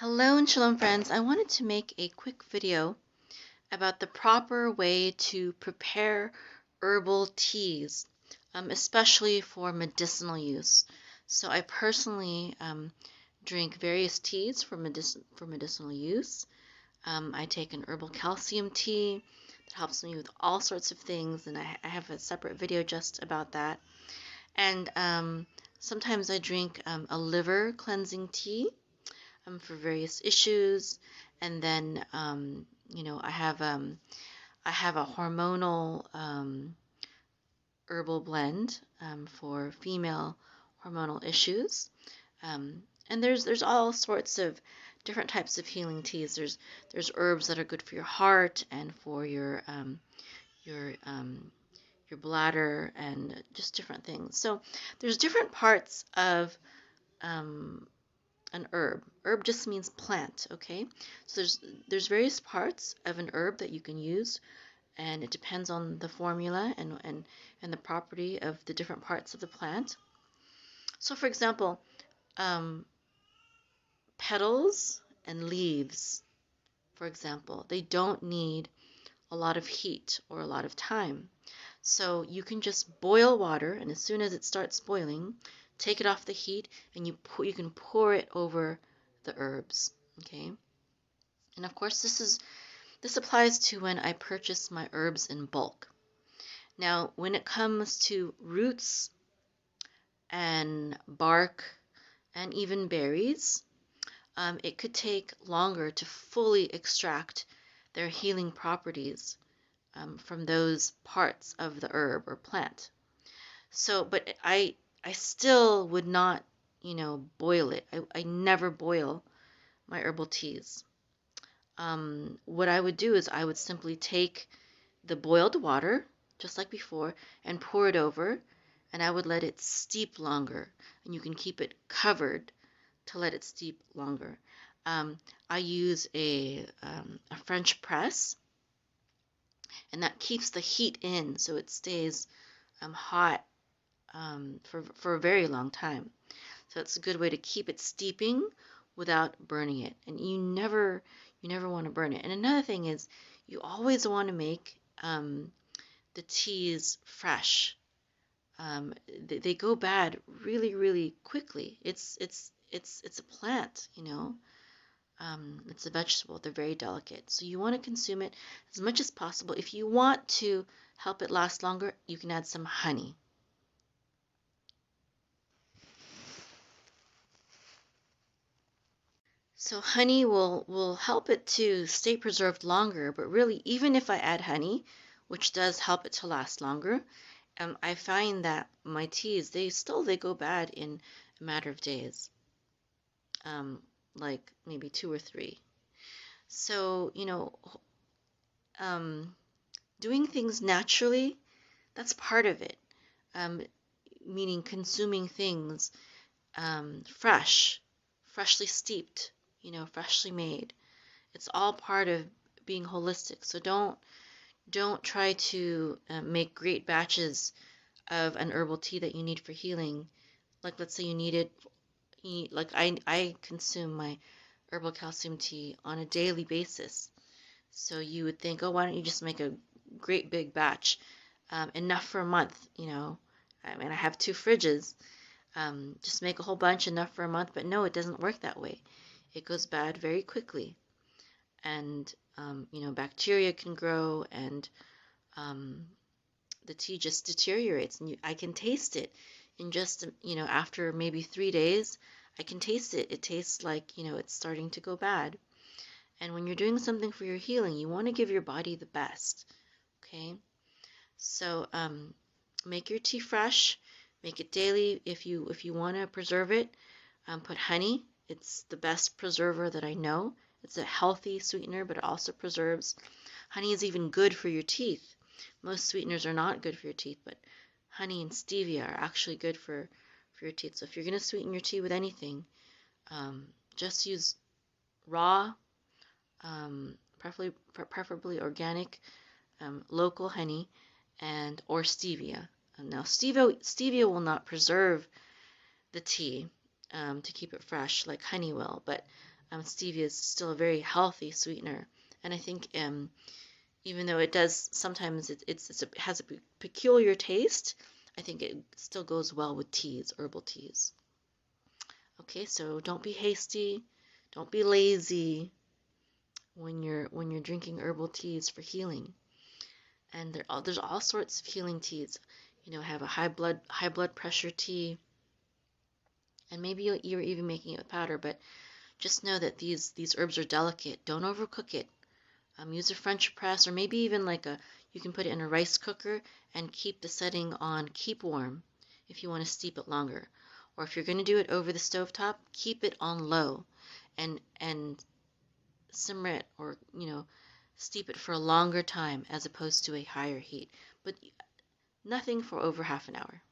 Hello and shalom friends. I wanted to make a quick video about the proper way to prepare herbal teas, especially for medicinal use. So I personally drink various teas for medicinal use. I take an herbal calcium tea that helps me with all sorts of things, and I have a separate video just about that. And sometimes I drink a liver cleansing tea for various issues. And then, I have a hormonal herbal blend for female hormonal issues. And there's all sorts of different types of healing teas. There's herbs that are good for your heart and for your your bladder and just different things. So there's different parts of um, an herb. Herb just means plant, okay? So there's various parts of an herb that you can use, and it depends on the formula and the property of the different parts of the plant. So for example, um, petals and leaves, for example, they don't need a lot of heat or a lot of time. So you can just boil water, and as soon as it starts boiling, take it off the heat, and you can pour it over the herbs. Okay, and of course this applies to when I purchase my herbs in bulk. Now, when it comes to roots and bark and even berries, it could take longer to fully extract their healing properties from those parts of the herb or plant. So, but I still would not, boil it. I never boil my herbal teas. What I would do is I would simply take the boiled water, just like before, and pour it over, and I would let it steep longer. And you can keep it covered to let it steep longer. I use a French press, and that keeps the heat in, so it stays hot for a very long time. So it's a good way to keep it steeping without burning it. And you never want to burn it. And another thing is you always want to make the teas fresh. They go bad really, really quickly. It's a plant, it's a vegetable. They're very delicate. So you want to consume it as much as possible. If you want to help it last longer, you can add some honey. So honey will help it to stay preserved longer, but really, even if I add honey, which does help it to last longer, I find that my teas they go bad in a matter of days, like maybe 2 or 3. So um, doing things naturally, that's part of it. Um, Meaning consuming things freshly steeped, freshly made. It's all part of being holistic. So don't try to make great batches of an herbal tea that you need for healing. Like let's say you need it, like I consume my herbal calcium tea on a daily basis. So you would think, oh, why don't you just make a great big batch, enough for a month, I mean, I have 2 fridges. Just make a whole bunch, enough for a month. But no, it doesn't work that way. It goes bad very quickly. And, bacteria can grow, and the tea just deteriorates. And I can taste it in just, after maybe 3 days, I can taste it. It tastes like, it's starting to go bad. And when you're doing something for your healing, you want to give your body the best. Okay? So make your tea fresh. Make it daily. If you want to preserve it, put honey. It's the best preserver that I know. It's a healthy sweetener, but it also preserves. Honey is even good for your teeth. Most sweeteners are not good for your teeth, but honey and stevia are actually good for your teeth. So if you're going to sweeten your tea with anything, just use raw, preferably organic, local honey, and or stevia. Now stevia will not preserve the tea to keep it fresh like honey will, but Stevia is still a very healthy sweetener, and I think even though it does sometimes it has a peculiar taste, I think it still goes well with teas, herbal teas. Okay, so don't be hasty, don't be lazy when you're drinking herbal teas for healing. And there's all sorts of healing teas. Have a high blood pressure tea, and maybe you're even making it with powder, but just know that these herbs are delicate. Don't overcook it. Use a French press, or maybe even you can put it in a rice cooker and keep the setting on keep warm if you want to steep it longer. Or if you're going to do it over the stovetop, keep it on low and simmer it, or steep it for a longer time as opposed to a higher heat. But nothing for over half an hour.